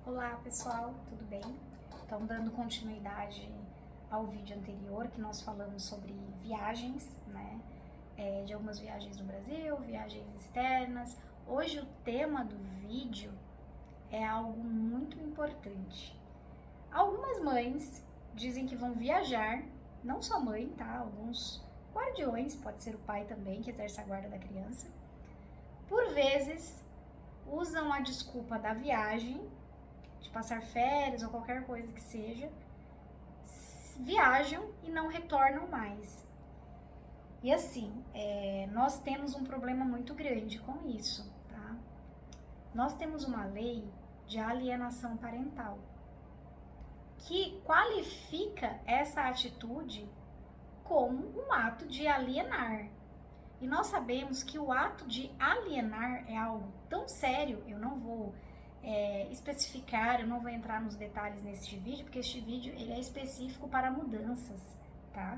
Olá pessoal, tudo bem? Então, dando continuidade ao vídeo anterior que nós falamos sobre viagens, né? De algumas viagens no Brasil, viagens externas. Hoje o tema do vídeo é algo muito importante. Algumas mães dizem que vão viajar, não só mãe, tá? Alguns guardiões, pode ser o pai também que exerce a guarda da criança. Por vezes usam a desculpa da viagem, de passar férias ou qualquer coisa que seja, viajam e não retornam mais. E assim, nós temos um problema muito grande com isso, tá? Nós temos uma lei de alienação parental que qualifica essa atitude como um ato de alienar. E nós sabemos que o ato de alienar é algo tão sério, eu não vou especificar, eu não vou entrar nos detalhes neste vídeo, porque este vídeo ele é específico para mudanças, tá?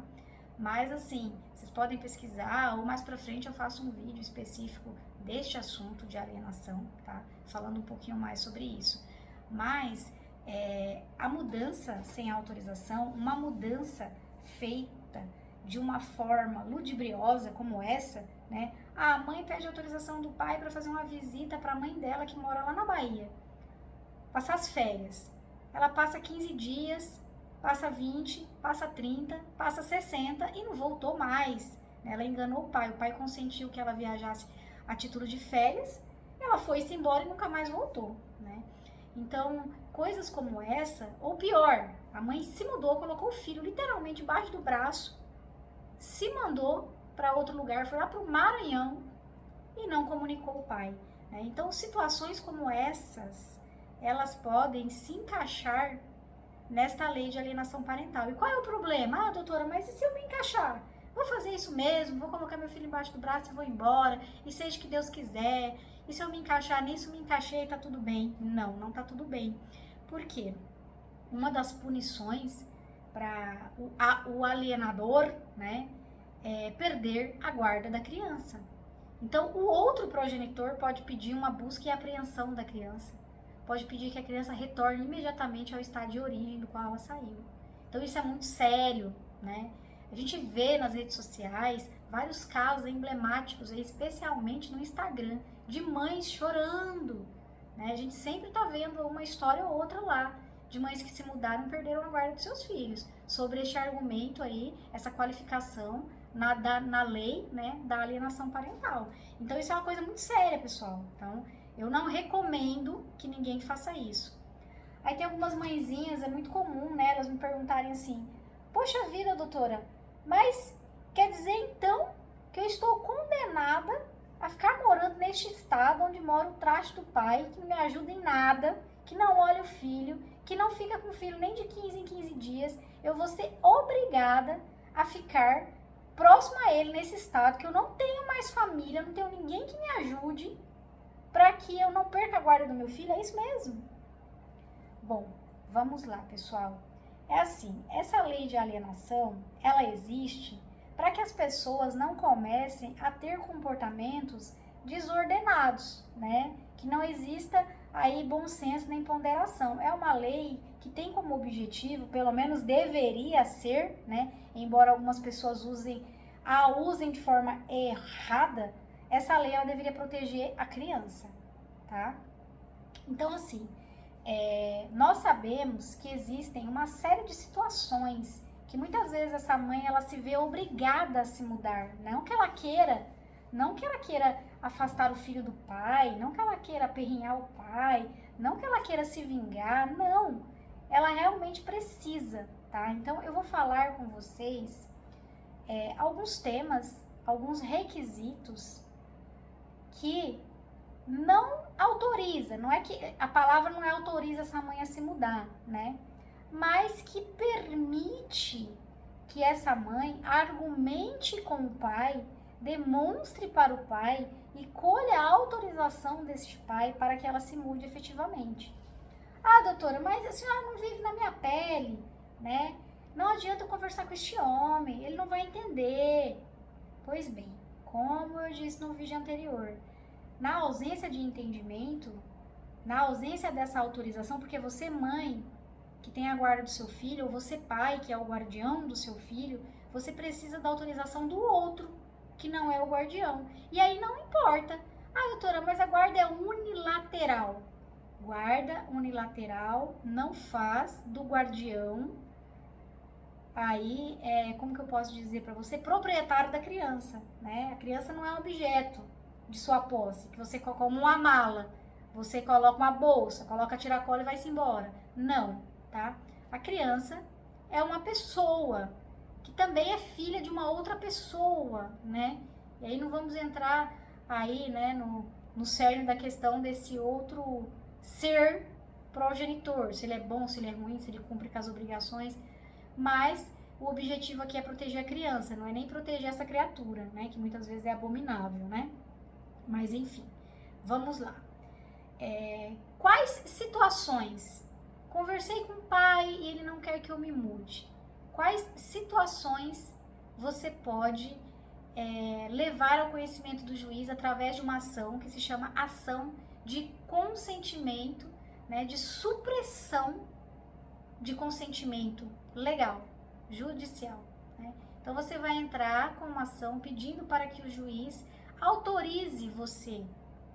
Mas assim, vocês podem pesquisar, ou mais pra frente eu faço um vídeo específico deste assunto de alienação, tá? Falando um pouquinho mais sobre isso. Mas a mudança sem autorização, uma mudança feita de uma forma ludibriosa como essa, né? A mãe pede autorização do pai para fazer uma visita para a mãe dela que mora lá na Bahia. Passar as férias. Ela passa 15 dias, passa 20, passa 30, passa 60 e não voltou mais. Ela enganou o pai consentiu que ela viajasse a título de férias, ela foi-se embora e nunca mais voltou, né? Então, coisas como essa, ou pior, a mãe se mudou, colocou o filho literalmente embaixo do braço, se mandou para outro lugar, foi lá para o Maranhão e não comunicou o pai, né? Então, situações como essas, elas podem se encaixar nesta lei de alienação parental. E qual é o problema? Ah, doutora, mas e se eu me encaixar? Vou fazer isso mesmo, vou colocar meu filho embaixo do braço e vou embora, e seja o que Deus quiser, e se eu me encaixar nisso, me encaixei, tá tudo bem. Não, não tá tudo bem. Por quê? Uma das punições para o alienador, né, é perder a guarda da criança. Então, o outro progenitor pode pedir uma busca e apreensão da criança. Pode pedir que a criança retorne imediatamente ao estado de origem do qual ela saiu. Então, isso é muito sério, né? A gente vê nas redes sociais vários casos emblemáticos, especialmente no Instagram, de mães chorando, né? A gente sempre tá vendo uma história ou outra lá, de mães que se mudaram e perderam a guarda dos seus filhos, sobre este argumento aí, essa qualificação na lei, né, da alienação parental. Então, isso é uma coisa muito séria, pessoal. Então, eu não recomendo que ninguém faça isso. Aí tem algumas mãezinhas, é muito comum, né, elas me perguntarem assim, poxa vida, doutora, mas quer dizer então que eu estou condenada a ficar morando neste estado onde mora o traste do pai, que não me ajuda em nada, que não olha o filho, que não fica com o filho nem de 15 em 15 dias, eu vou ser obrigada a ficar próximo a ele nesse estado, que eu não tenho mais família, não tenho ninguém que me ajude para que eu não perca a guarda do meu filho, é isso mesmo? Bom, vamos lá, pessoal. É assim, essa lei de alienação, ela existe para que as pessoas não comecem a ter comportamentos desordenados, né? Que não exista aí bom senso nem ponderação. É uma lei que tem como objetivo, pelo menos deveria ser, né? Embora algumas pessoas usem de forma errada, essa lei ela deveria proteger a criança, tá? Então, assim, nós sabemos que existem uma série de situações que muitas vezes essa mãe ela se vê obrigada a se mudar, não que ela queira afastar o filho do pai, não que ela queira aperrinhar o pai, não que ela queira se vingar, não, ela realmente precisa, tá? Então eu vou falar com vocês alguns temas, alguns requisitos que não autoriza, não é que a palavra não autoriza essa mãe a se mudar, né? Mas que permite que essa mãe argumente com o pai, demonstre para o pai e colha a autorização deste pai para que ela se mude efetivamente. Ah, doutora, mas a senhora não vive na minha pele, né? Não adianta eu conversar com este homem, ele não vai entender. Pois bem, como eu disse no vídeo anterior, na ausência de entendimento, Na ausência dessa autorização, porque você, mãe, que tem a guarda do seu filho, ou você, pai, que é o guardião do seu filho, você precisa da autorização do outro, que não é o guardião. E aí não importa. Ah, doutora, mas a guarda é unilateral. Guarda unilateral não faz do guardião, aí, como que eu posso dizer para você, proprietário da criança, né? A criança não é um objeto de sua posse, que você coloca como uma mala, você coloca uma bolsa, coloca a tiracola e vai-se embora. Não, tá? A criança é uma pessoa, que também é filha de uma outra pessoa, né? E aí não vamos entrar aí, né, no cerne da questão desse outro ser progenitor, se ele é bom, se ele é ruim, se ele cumpre com as obrigações, mas o objetivo aqui é proteger a criança, não é nem proteger essa criatura, né, que muitas vezes é abominável, né? Mas enfim, vamos lá. Quais situações? Conversei com o pai e ele não quer que eu me mude. Quais situações você pode levar ao conhecimento do juiz através de uma ação que se chama ação de consentimento, né, de supressão de consentimento legal, judicial, né? Então você vai entrar com uma ação pedindo para que o juiz autorize você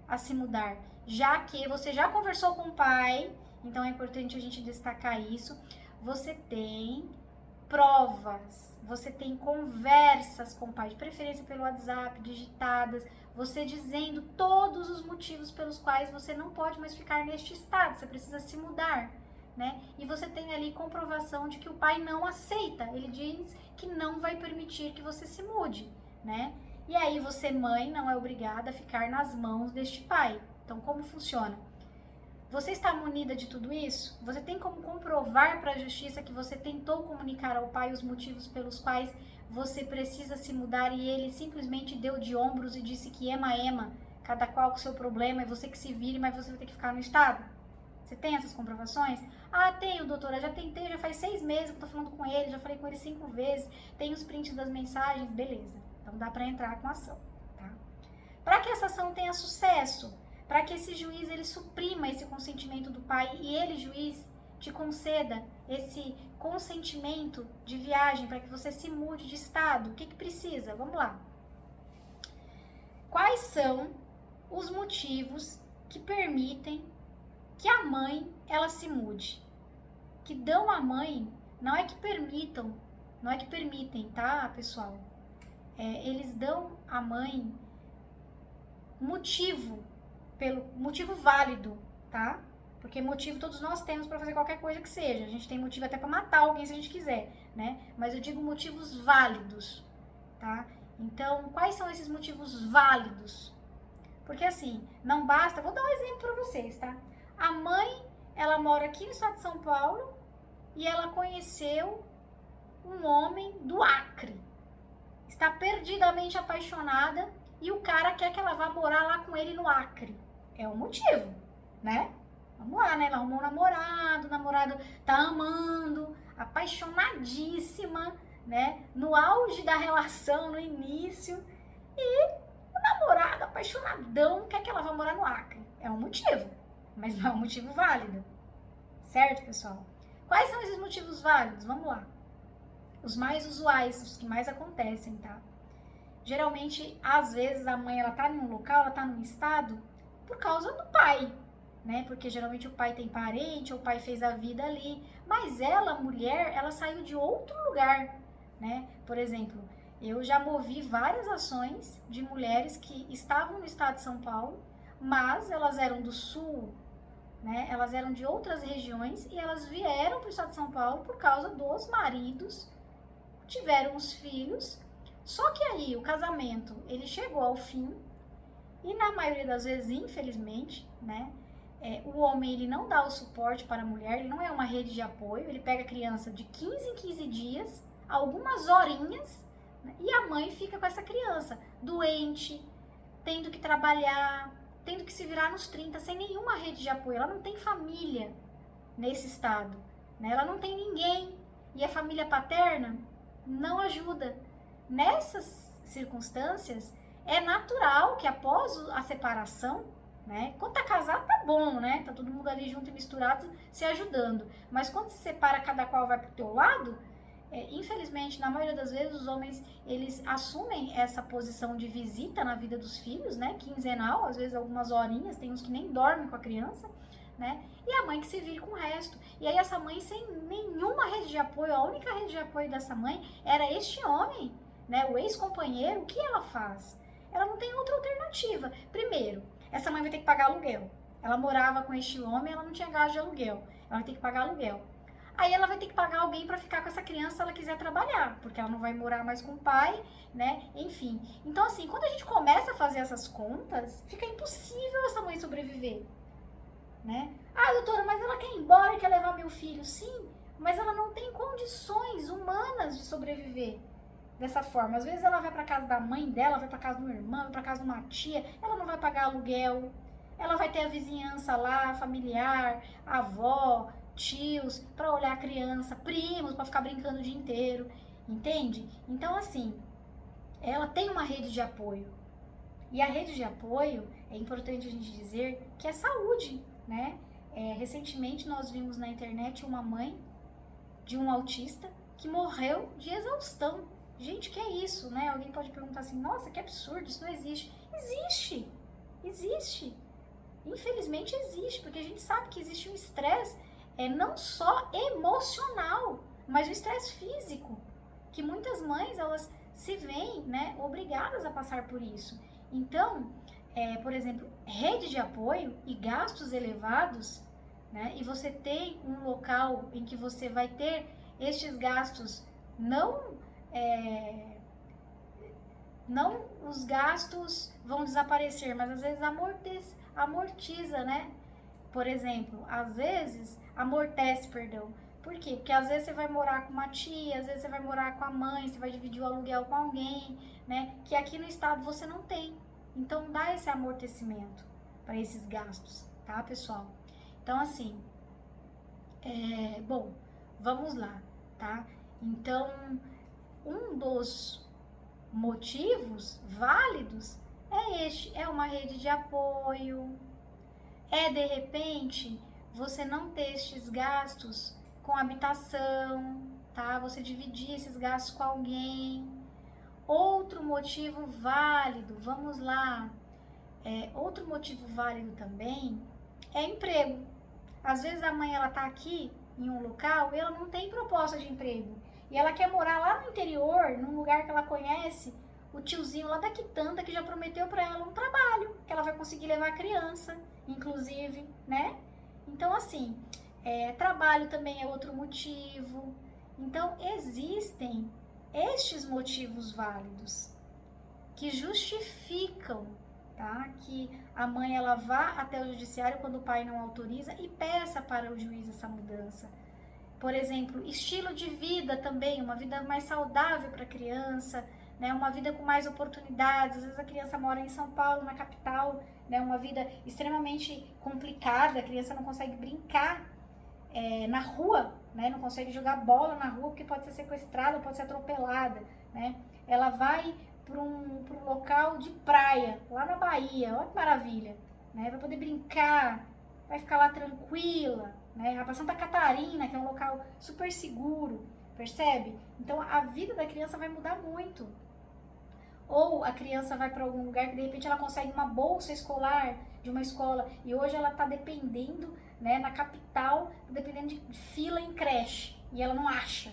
a se mudar, já que você já conversou com o pai, então é importante a gente destacar isso. Você tem provas, você tem conversas com o pai, de preferência pelo WhatsApp, digitadas, você dizendo todos os motivos pelos quais você não pode mais ficar neste estado, você precisa se mudar, né? E você tem ali comprovação de que o pai não aceita, ele diz que não vai permitir que você se mude, né? E aí você, mãe, não é obrigada a ficar nas mãos deste pai. Então, como funciona? Você está munida de tudo isso? Você tem como comprovar para a justiça que você tentou comunicar ao pai os motivos pelos quais você precisa se mudar e ele simplesmente deu de ombros e disse que ema, cada qual com o seu problema, é você que se vire, mas você vai ter que ficar no estado? Você tem essas comprovações? Ah, tenho, doutora, já tentei, já faz 6 meses que eu tô falando com ele, já falei com ele 5 vezes, tem os prints das mensagens, beleza. Então dá para entrar com a ação, tá? Para que essa ação tenha sucesso, para que esse juiz ele suprima esse consentimento do pai e ele, juiz, te conceda esse consentimento de viagem para que você se mude de estado, o que precisa? Vamos lá. Quais são os motivos que permitem que a mãe ela se mude? Que dão à mãe, não é que permitam, não é que permitem, tá, pessoal? Eles dão à mãe motivo válido, tá? Porque motivo todos nós temos para fazer qualquer coisa que seja. A gente tem motivo até para matar alguém se a gente quiser, né? Mas eu digo motivos válidos, tá? Então, quais são esses motivos válidos? Porque assim, não basta, vou dar um exemplo para vocês, tá? A mãe, ela mora aqui no estado de São Paulo e ela conheceu um homem do Acre. Está perdidamente apaixonada e o cara quer que ela vá morar lá com ele no Acre. É um motivo, né? Vamos lá, né? Ela arrumou um namorado, o namorado tá amando, apaixonadíssima, né? No auge da relação, no início. E o namorado, apaixonadão, quer que ela vá morar no Acre. É um motivo, mas não é um motivo válido. Certo, pessoal? Quais são esses motivos válidos? Vamos lá. Os mais usuais, os que mais acontecem, tá? Geralmente, às vezes, a mãe, ela tá num local, ela tá num estado por causa do pai, né? Porque geralmente o pai tem parente, ou o pai fez a vida ali. Mas ela, mulher, ela saiu de outro lugar, né? Por exemplo, eu já movi várias ações de mulheres que estavam no estado de São Paulo, mas elas eram do sul, né? Elas eram de outras regiões e elas vieram para o estado de São Paulo por causa dos maridos, tiveram os filhos. Só que aí o casamento, ele chegou ao fim e na maioria das vezes, infelizmente, né, o homem ele não dá o suporte para a mulher, ele não é uma rede de apoio, ele pega a criança de 15 em 15 dias, algumas horinhas, né, e a mãe fica com essa criança doente, tendo que trabalhar, tendo que se virar nos 30, sem nenhuma rede de apoio. Ela não tem família nesse estado, né, ela não tem ninguém e a família paterna não ajuda. Nessas circunstâncias, é natural que após a separação, né? Quando tá casado, tá bom, né? Tá todo mundo ali junto e misturado, se ajudando. Mas quando se separa, cada qual vai pro teu lado, infelizmente, na maioria das vezes, os homens, eles assumem essa posição de visita na vida dos filhos, né? Quinzenal, às vezes algumas horinhas, tem uns que nem dormem com a criança, né? E a mãe que se vire com o resto. E aí essa mãe sem nenhuma rede de apoio, a única rede de apoio dessa mãe era este homem, né? O ex-companheiro. O que ela faz? Ela não tem outra alternativa. Primeiro, essa mãe vai ter que pagar aluguel. Ela morava com este homem, ela não tinha gasto de aluguel. Ela vai ter que pagar aluguel. Aí ela vai ter que pagar alguém para ficar com essa criança se ela quiser trabalhar, porque ela não vai morar mais com o pai, né? Enfim. Então, assim, quando a gente começa a fazer essas contas, fica impossível essa mãe sobreviver, né? Ah, doutora, mas ela quer ir embora e quer levar meu filho. Sim, mas ela não tem condições humanas de sobreviver dessa forma. Às vezes ela vai para casa da mãe dela, vai para casa de uma irmã, vai para casa de uma tia, ela não vai pagar aluguel, ela vai ter a vizinhança lá, familiar, a avó, tios, para olhar a criança, primos, para ficar brincando o dia inteiro, entende? Então, assim, ela tem uma rede de apoio. E a rede de apoio, é importante a gente dizer que é saúde, né? Recentemente nós vimos na internet uma mãe de um autista que morreu de exaustão. Gente, que é isso, né? Alguém pode perguntar assim, nossa, que absurdo, isso não existe. Existe, existe. Infelizmente existe, porque a gente sabe que existe um estresse, não só emocional, mas o estresse físico, que muitas mães, elas se veem, né, obrigadas a passar por isso. Então, por exemplo, rede de apoio e gastos elevados, né, e você tem um local em que você vai ter estes gastos, não os gastos vão desaparecer, mas às vezes amortiza, né? Por exemplo, às vezes, amortece, perdão. Por quê? Porque às vezes você vai morar com uma tia, às vezes você vai morar com a mãe, você vai dividir o aluguel com alguém, né? Que aqui no estado você não tem. Então, dá esse amortecimento para esses gastos, tá, pessoal? Então, assim, bom, vamos lá, tá? Então, um dos motivos válidos é uma rede de apoio, de repente você não ter estes gastos com habitação, tá? Você dividir esses gastos com alguém. Outro motivo válido, vamos lá, outro motivo válido também é emprego. Às vezes a mãe ela tá aqui em um local e ela não tem proposta de emprego e ela quer morar lá no interior, num lugar que ela conhece, o tiozinho lá da quitanda que já prometeu para ela um trabalho, que ela vai conseguir levar a criança, inclusive, né? Então, assim, trabalho também é outro motivo. Então, existem estes motivos válidos que justificam, tá? Que a mãe ela vá até o judiciário quando o pai não autoriza e peça para o juiz essa mudança. Por exemplo, estilo de vida também, uma vida mais saudável para a criança, né? Uma vida com mais oportunidades. Às vezes a criança mora em São Paulo, na capital, né? Uma vida extremamente complicada, a criança não consegue brincar na rua, né? Não consegue jogar bola na rua porque pode ser sequestrada, pode ser atropelada, né? Ela vai para um local de praia, lá na Bahia, olha que maravilha, né? Vai poder brincar, vai ficar lá tranquila, né? A Santa Catarina, que é um local super seguro, percebe? Então a vida da criança vai mudar muito. Ou a criança vai para algum lugar que de repente ela consegue uma bolsa escolar de uma escola e hoje ela está dependendo, né, na capital, dependendo de fila em creche e ela não acha.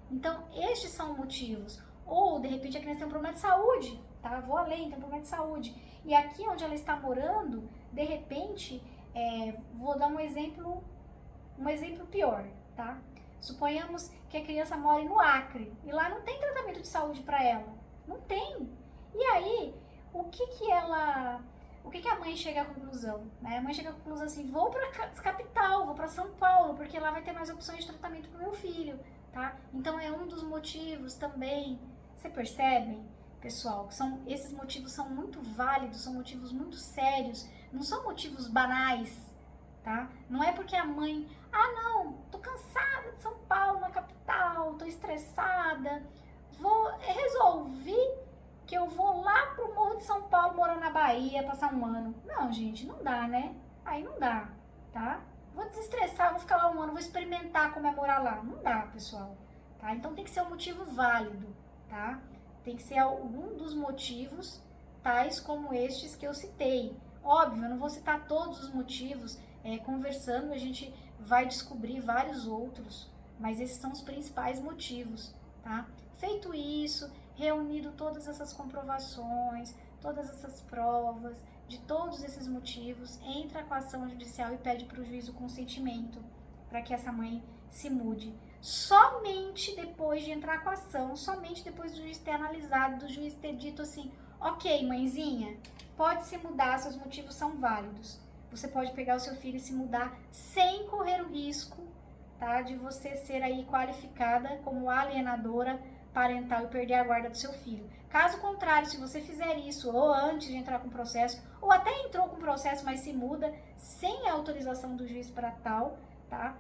Então estes são motivos. Ou de repente a criança tem um problema de saúde, tá? Vou além, tem um problema de saúde. E aqui onde ela está morando, de repente, vou dar um exemplo pior, tá? Suponhamos que a criança mora no Acre e lá não tem tratamento de saúde para ela. Não tem. E aí, o que a mãe chega à conclusão? Né? A mãe chega à conclusão assim, vou para a capital, vou para São Paulo, porque lá vai ter mais opções de tratamento para o meu filho, tá? Então é um dos motivos também. Você percebe, pessoal, que esses motivos são muito válidos, são motivos muito sérios, não são motivos banais, tá? Não é porque a mãe, não, tô cansada de São Paulo, na capital, tô estressada, resolvi que eu vou lá pro Morro de São Paulo, morar na Bahia, passar um ano. Não, gente, não dá, né? Aí não dá, tá? Vou desestressar, vou ficar lá um ano, vou experimentar como é morar lá. Não dá, pessoal, tá? Então tem que ser um motivo válido, tá? Tem que ser algum dos motivos, tais como estes que eu citei. Óbvio, eu não vou citar todos os motivos, conversando a gente vai descobrir vários outros, mas esses são os principais motivos, tá? Feito isso, reunido todas essas comprovações, todas essas provas, de todos esses motivos, entra com a ação judicial e pede para o juiz o consentimento para que essa mãe se mude. Somente depois de entrar com a ação, somente depois do juiz ter analisado, do juiz ter dito assim, ok, mãezinha, pode se mudar, seus motivos são válidos. Você pode pegar o seu filho e se mudar sem correr o risco, tá, de você ser aí qualificada como alienadora parental e perder a guarda do seu filho. Caso contrário, se você fizer isso ou antes de entrar com o processo, ou até entrou com o processo, mas se muda sem a autorização do juiz para tal, tá?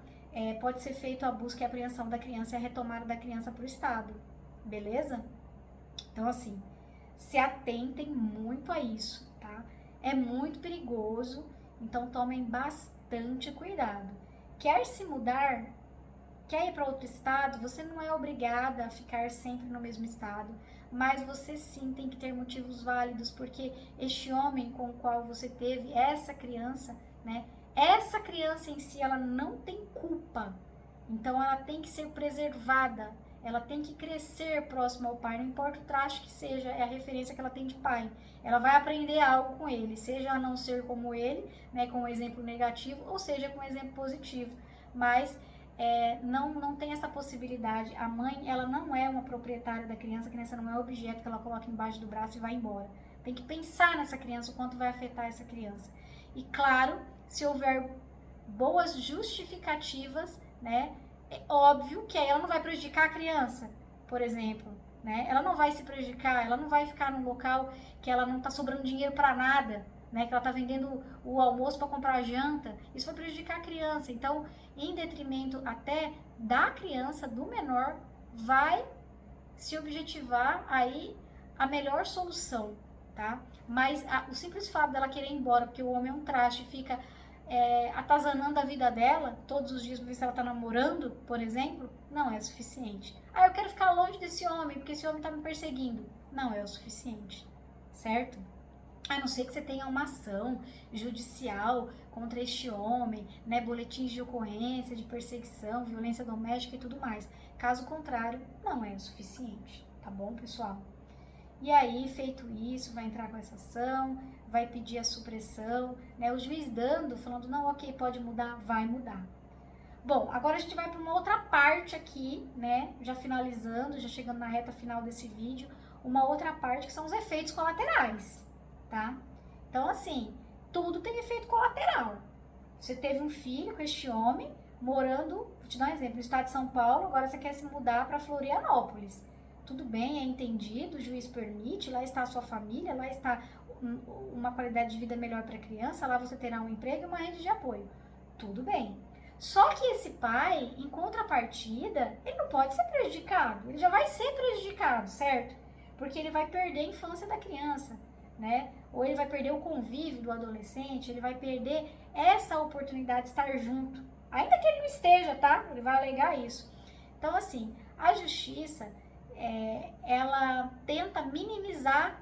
Pode ser feito a busca e a apreensão da criança e a retomada da criança para o Estado, beleza? Então, assim, se atentem muito a isso, tá? É muito perigoso, então tomem bastante cuidado. Quer se mudar? Quer ir para outro estado? Você não é obrigada a ficar sempre no mesmo estado, mas você sim tem que ter motivos válidos, porque este homem com o qual você teve essa criança, né? Essa criança em si, ela não tem culpa, então ela tem que ser preservada, ela tem que crescer próximo ao pai, não importa o traje que seja, é a referência que ela tem de pai. Ela vai aprender algo com ele, seja a não ser como ele, né, com um exemplo negativo, ou seja com um exemplo positivo, mas não tem essa possibilidade. A mãe, ela não é uma proprietária da criança, a criança não é objeto que ela coloca embaixo do braço e vai embora. Tem que pensar nessa criança, o quanto vai afetar essa criança. E claro, se houver boas justificativas, né, é óbvio que aí ela não vai prejudicar a criança, por exemplo, né? Ela não vai se prejudicar, ela não vai ficar num local que ela não tá sobrando dinheiro para nada, né, que ela tá vendendo o almoço para comprar a janta, isso vai prejudicar a criança. Então, em detrimento até da criança, do menor, vai se objetivar aí a melhor solução, tá? Mas o simples fato dela querer ir embora, porque o homem é um traste, fica atazanando a vida dela, todos os dias, pra ver se ela tá namorando, por exemplo, não é suficiente. Eu quero ficar longe desse homem, porque esse homem tá me perseguindo. Não é o suficiente, certo? A não ser que você tenha uma ação judicial contra este homem, né, boletins de ocorrência, de perseguição, violência doméstica e tudo mais. Caso contrário, não é o suficiente, tá bom, pessoal? E aí, feito isso, vai entrar com essa ação, vai pedir a supressão, né, o juiz falando, não, ok, pode mudar, vai mudar. Bom, agora a gente vai para uma outra parte aqui, né, já finalizando, já chegando na reta final desse vídeo, uma outra parte que são os efeitos colaterais. Tá? Então, assim, tudo tem efeito colateral. Você teve um filho com este homem, morando, vou te dar um exemplo, no estado de São Paulo, agora você quer se mudar para Florianópolis. Tudo bem, é entendido, o juiz permite, lá está a sua família, lá está uma qualidade de vida melhor para a criança, lá você terá um emprego e uma rede de apoio. Tudo bem. Só que esse pai, em contrapartida, ele não pode ser prejudicado, ele já vai ser prejudicado, certo? Porque ele vai perder a infância da criança, né? Ou ele vai perder o convívio do adolescente, ele vai perder essa oportunidade de estar junto, ainda que ele não esteja, tá? Ele vai alegar isso. Então, assim, a justiça, ela tenta minimizar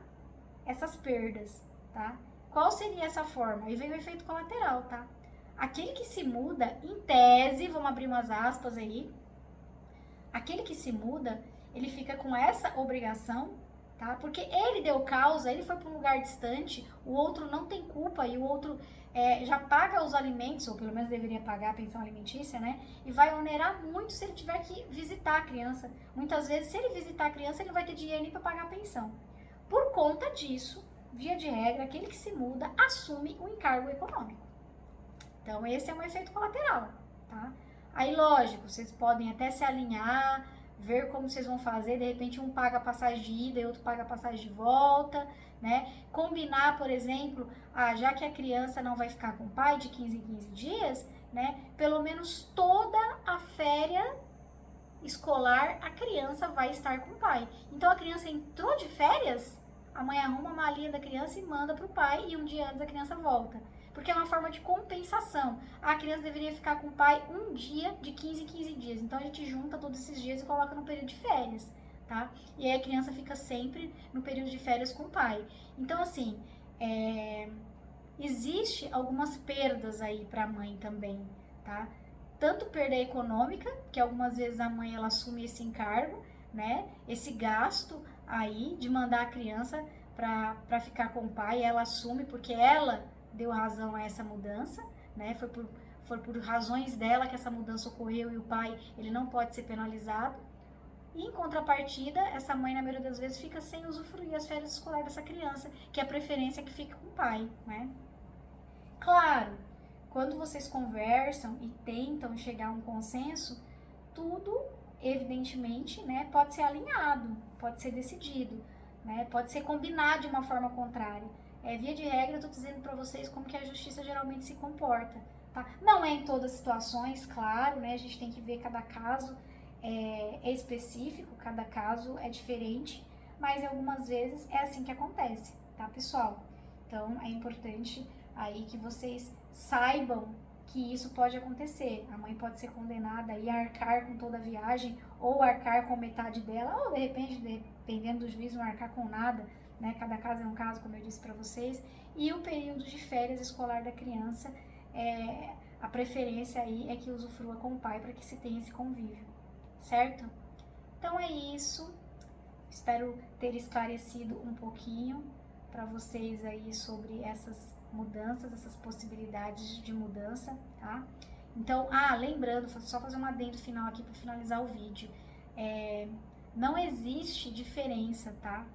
essas perdas, tá? Qual seria essa forma? Aí vem o efeito colateral, tá? Aquele que se muda, em tese, vamos abrir umas aspas aí, aquele que se muda, ele fica com essa obrigação, tá? Porque ele deu causa, ele foi para um lugar distante, o outro não tem culpa e o outro já paga os alimentos, ou pelo menos deveria pagar a pensão alimentícia, né? E vai onerar muito se ele tiver que visitar a criança. Muitas vezes, se ele visitar a criança, ele não vai ter dinheiro nem para pagar a pensão. Por conta disso, via de regra, aquele que se muda assume o encargo econômico. Então, esse é um efeito colateral, tá? Aí, lógico, vocês podem até se alinhar, ver como vocês vão fazer, de repente um paga a passagem de ida e outro paga a passagem de volta, né? Combinar, por exemplo, já que a criança não vai ficar com o pai de 15 em 15 dias, né? Pelo menos toda a férias escolar, a criança vai estar com o pai. Então, a criança entrou de férias, a mãe arruma a malinha da criança e manda pro pai, e um dia antes a criança volta. Porque é uma forma de compensação. A criança deveria ficar com o pai um dia de 15 em 15 dias. Então a gente junta todos esses dias e coloca no período de férias, tá? E aí a criança fica sempre no período de férias com o pai. Então, assim, existe algumas perdas aí para a mãe também, tá? Tanto perda econômica, que algumas vezes a mãe ela assume esse encargo, né? Esse gasto aí de mandar a criança para ficar com o pai, ela assume porque ela deu razão a essa mudança, né? Foi por razões dela que essa mudança ocorreu e o pai, ele não pode ser penalizado. E em contrapartida, essa mãe, na maioria das vezes, fica sem usufruir as férias escolares dessa criança, que é a preferência que fica com o pai, né? Claro, quando vocês conversam e tentam chegar a um consenso, tudo, evidentemente, né, pode ser alinhado, pode ser decidido, né, pode ser combinado de uma forma contrária. Via de regra, eu tô dizendo para vocês como que a justiça geralmente se comporta, tá? Não é em todas as situações, claro, né? A gente tem que ver cada caso é específico, cada caso é diferente, mas algumas vezes é assim que acontece, tá, pessoal? Então, é importante aí que vocês saibam que isso pode acontecer. A mãe pode ser condenada a arcar com toda a viagem, ou arcar com metade dela, ou de repente, dependendo do juiz, não arcar com nada, né? Cada caso é um caso, como eu disse para vocês. E o período de férias escolar da criança, a preferência aí é que usufrua com o pai para que se tenha esse convívio, certo? Então é isso. Espero ter esclarecido um pouquinho para vocês aí sobre essas mudanças, essas possibilidades de mudança, tá? Então, lembrando, só fazer um adendo final aqui para finalizar o vídeo. Não existe diferença, tá?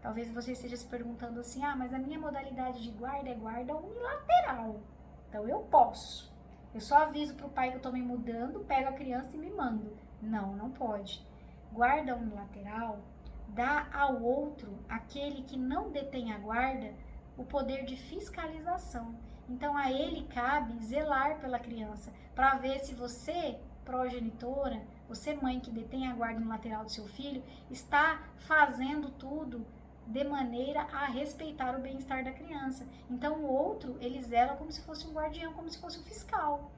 Talvez você esteja se perguntando assim, mas a minha modalidade de guarda é guarda unilateral. Então, eu posso. Eu só aviso pro pai que eu tô me mudando, pego a criança e me mando. Não, não pode. Guarda unilateral dá ao outro, aquele que não detém a guarda, o poder de fiscalização. Então, a ele cabe zelar pela criança, para ver se você, progenitora, você mãe que detém a guarda unilateral do seu filho, está fazendo tudo de maneira a respeitar o bem-estar da criança. Então, o outro, ele zela como se fosse um guardião, como se fosse um fiscal.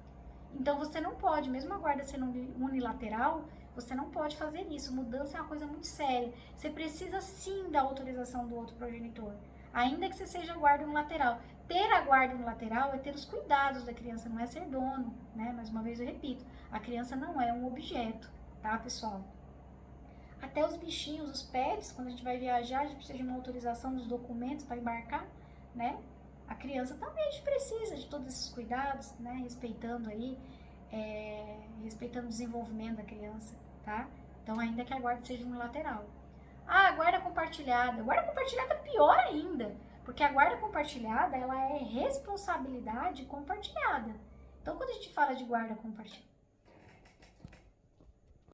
Então, você não pode, mesmo a guarda sendo unilateral, você não pode fazer isso. Mudança é uma coisa muito séria. Você precisa sim da autorização do outro progenitor, ainda que você seja guarda unilateral. Ter a guarda unilateral é ter os cuidados da criança, não é ser dono, né? Mais uma vez eu repito, a criança não é um objeto, tá, pessoal? Até os bichinhos, os pets, quando a gente vai viajar, a gente precisa de uma autorização dos documentos para embarcar, né? A criança também a gente precisa de todos esses cuidados, né? Respeitando aí, respeitando o desenvolvimento da criança, tá? Então, ainda que a guarda seja unilateral. A guarda compartilhada. Guarda compartilhada é pior ainda, porque a guarda compartilhada, ela é responsabilidade compartilhada. Então, quando a gente fala de guarda compartilhada,